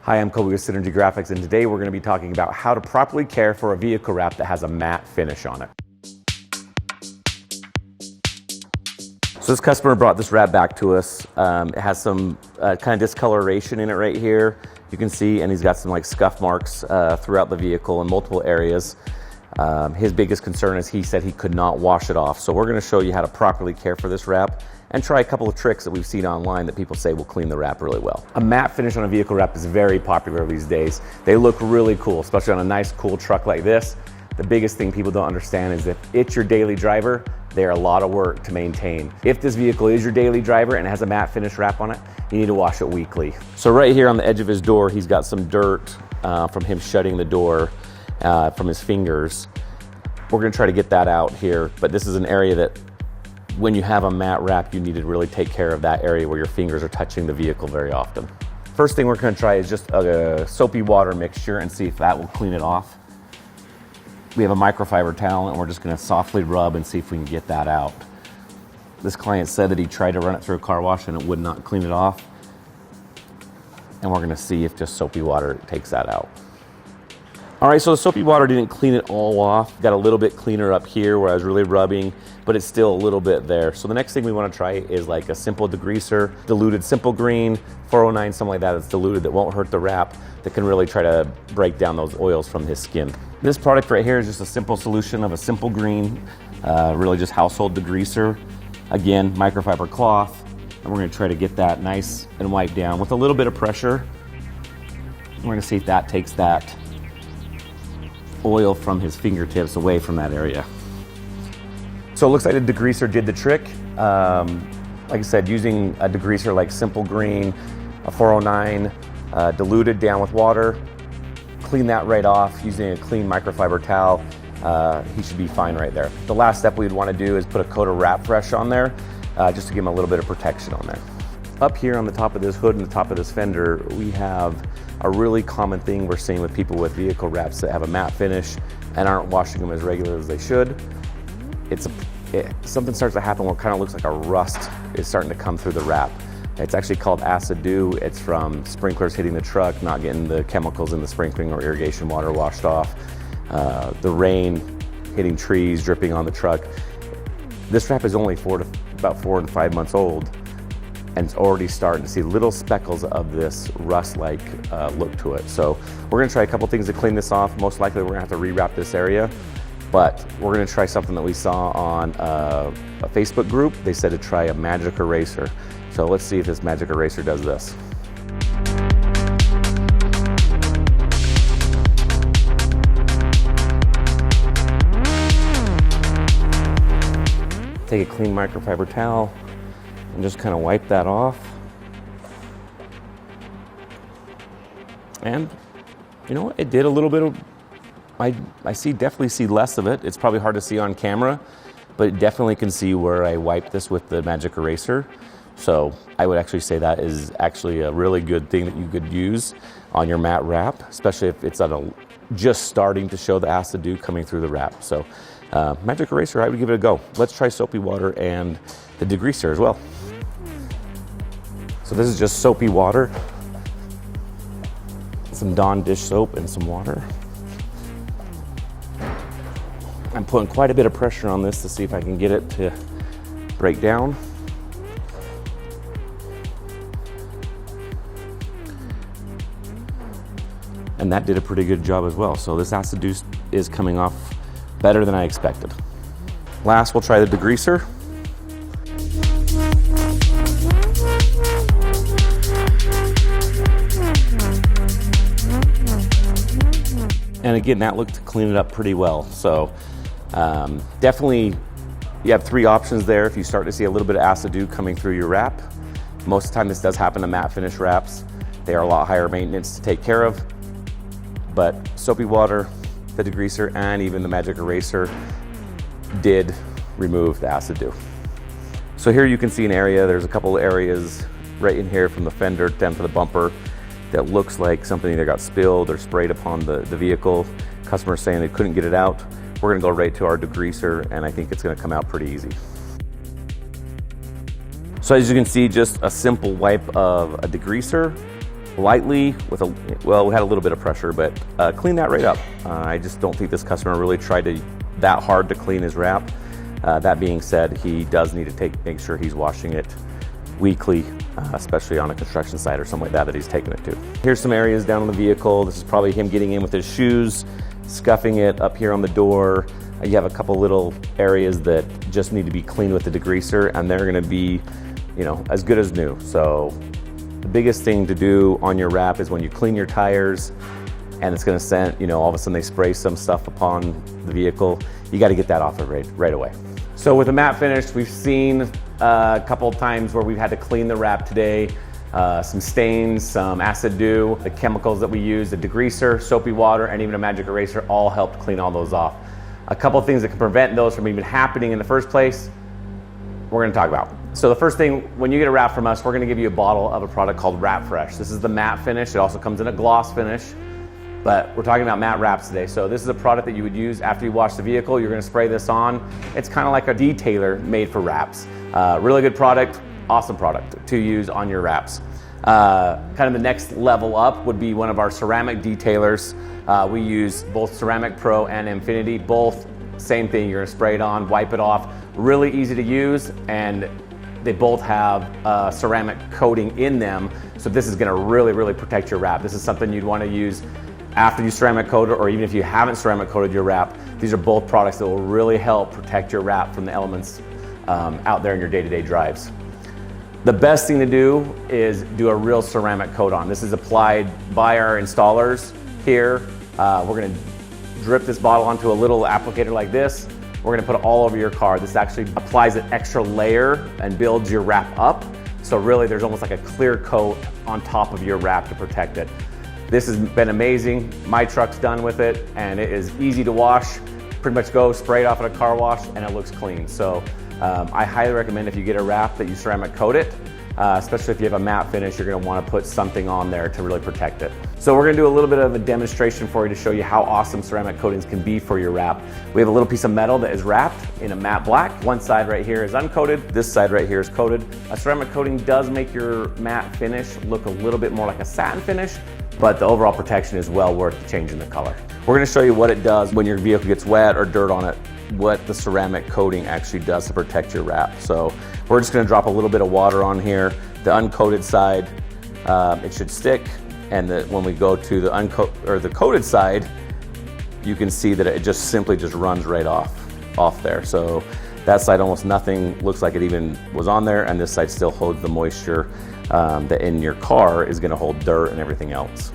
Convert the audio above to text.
Hi, I'm Kobe with Synergy Graphics, and today we're going to be talking about how to properly care for a vehicle wrap that has a matte finish on it. So this customer brought this wrap back to us. It has some kind of discoloration in it right here, you can see, and he's got some like scuff marks throughout the vehicle in multiple areas. His biggest concern is he said he could not wash it off. So we're going to show you how to properly care for this wrap and try a couple of tricks that we've seen online that people say will clean the wrap really well. A matte finish on a vehicle wrap is very popular these days. They look really cool, especially on a nice, cool truck like this. The biggest thing people don't understand is if it's your daily driver, they're a lot of work to maintain. If this vehicle is your daily driver and has a matte finish wrap on it, you need to wash it weekly. So right here on the edge of his door, he's got some dirt from him shutting the door from his fingers. We're gonna try to get that out here, but this is an area that when you have a matte wrap, you need to really take care of that area where your fingers are touching the vehicle very often. First thing we're gonna try is just a soapy water mixture and see if that will clean it off. We have a microfiber towel and we're just gonna softly rub and see if we can get that out. This client said that he tried to run it through a car wash and it would not clean it off. And we're gonna see if just soapy water takes that out. All right, so the soapy water didn't clean it all off. Got a little bit cleaner up here where I was really rubbing, but it's still a little bit there. So the next thing we wanna try is like a simple degreaser, diluted simple green, 409, something like that that's diluted that won't hurt the wrap, that can really try to break down those oils from his skin. This product right here is just a simple solution of a simple green, really just household degreaser. Again, microfiber cloth, and we're gonna try to get that nice and wiped down with a little bit of pressure. We're gonna see if that takes that oil from his fingertips away from that area. So it looks like the degreaser did the trick. Like I said, using a degreaser like Simple Green, a 409, diluted down with water, clean that right off using a clean microfiber towel. He should be fine right there. The last step we'd want to do is put a coat of Wrap Fresh on there, just to give him a little bit of protection on there. Up here on the top of this hood and the top of this fender, we have a really common thing we're seeing with people with vehicle wraps that have a matte finish and aren't washing them as regular as they should. Something starts to happen where it kind of looks like a rust is starting to come through the wrap. It's actually called acid dew. It's from sprinklers hitting the truck, not getting the chemicals in the sprinkling or irrigation water washed off. The rain hitting trees, dripping on the truck. This wrap is only about 4 and 5 months old, and it's already starting to see little speckles of this rust-like look to it. So we're gonna try a couple things to clean this off. Most likely we're gonna have to rewrap this area, but we're gonna try something that we saw on a Facebook group. They said to try a magic eraser. So let's see if this magic eraser does this. Take a clean microfiber towel and just kind of wipe that off. And you know what, it did a little bit of, I definitely see less of it. It's probably hard to see on camera, but it definitely can see where I wiped this with the magic eraser. So I would actually say that is actually a really good thing that you could use on your matte wrap, especially if it's just starting to show the acid dew coming through the wrap. So magic eraser, I would give it a go. Let's try soapy water and the degreaser as well. So this is just soapy water, some Dawn dish soap and some water. I'm putting quite a bit of pressure on this to see if I can get it to break down. And that did a pretty good job as well. So this acid dew is coming off better than I expected. Last, we'll try the degreaser. And again, that looked to clean it up pretty well. So definitely, you have 3 options there if you start to see a little bit of acid dew coming through your wrap. Most of the time this does happen to matte finish wraps. They are a lot higher maintenance to take care of. But soapy water, the degreaser, and even the magic eraser did remove the acid dew. So here you can see an area, there's a couple of areas right in here from the fender down to the bumper that looks like something either got spilled or sprayed upon the vehicle. Customers saying they couldn't get it out. We're gonna go right to our degreaser, and I think it's gonna come out pretty easy. So as you can see, just a simple wipe of a degreaser lightly with well, we had a little bit of pressure, but clean that right up. I just don't think this customer really tried that hard to clean his wrap. That being said, he does need to make sure he's washing it weekly, especially on a construction site or something like that he's taking it to. Here's some areas down on the vehicle. This is probably him getting in with his shoes, scuffing it up here on the door. You have a couple little areas that just need to be cleaned with the degreaser, and they're gonna be, you know, as good as new. So the biggest thing to do on your wrap is when you clean your tires and it's gonna send, you know, all of a sudden they spray some stuff upon the vehicle, you gotta get that off of right away. So with the matte finish, we've seen a couple of times where we've had to clean the wrap today. Some stains, some acid dew, the chemicals that we use, the degreaser, soapy water, and even a magic eraser all helped clean all those off. A couple of things that can prevent those from even happening in the first place, we're gonna talk about. So the first thing, when you get a wrap from us, we're gonna give you a bottle of a product called Wrap Fresh. This is the matte finish. It also comes in a gloss finish, but we're talking about matte wraps today. So this is a product that you would use after you wash the vehicle. You're gonna spray this on. It's kind of like a detailer made for wraps. Really good product, awesome product to use on your wraps. Kind of the next level up would be one of our ceramic detailers. We use both Ceramic Pro and Infinity, both same thing. You're gonna spray it on, wipe it off. Really easy to use, and they both have ceramic coating in them. So this is gonna really protect your wrap. This is something you'd wanna use after you ceramic coat it, or even if you haven't ceramic coated your wrap. These are both products that will really help protect your wrap from the elements out there in your day-to-day drives. The best thing to do is do a real ceramic coat on. This is applied by our installers here. We're gonna drip this bottle onto a little applicator like this. We're gonna put it all over your car. This actually applies an extra layer and builds your wrap up. So really there's almost like a clear coat on top of your wrap to protect it. This has been amazing. My truck's done with it, and it is easy to wash. Pretty much go spray it off at a car wash and it looks clean. So I highly recommend if you get a wrap that you ceramic coat it, especially if you have a matte finish, you're gonna wanna put something on there to really protect it. So we're gonna do a little bit of a demonstration for you to show you how awesome ceramic coatings can be for your wrap. We have a little piece of metal that is wrapped in a matte black. One side right here is uncoated, this side right here is coated. A ceramic coating does make your matte finish look a little bit more like a satin finish, but the overall protection is well worth changing the color. We're gonna show you what it does when your vehicle gets wet or dirt on it, what the ceramic coating actually does to protect your wrap. So we're just gonna drop a little bit of water on here. The uncoated side, it should stick, and when we go to the coated side, you can see that it just simply runs right off there. So that side almost nothing looks like it even was on there, and this side still holds the moisture that in your car is gonna hold dirt and everything else.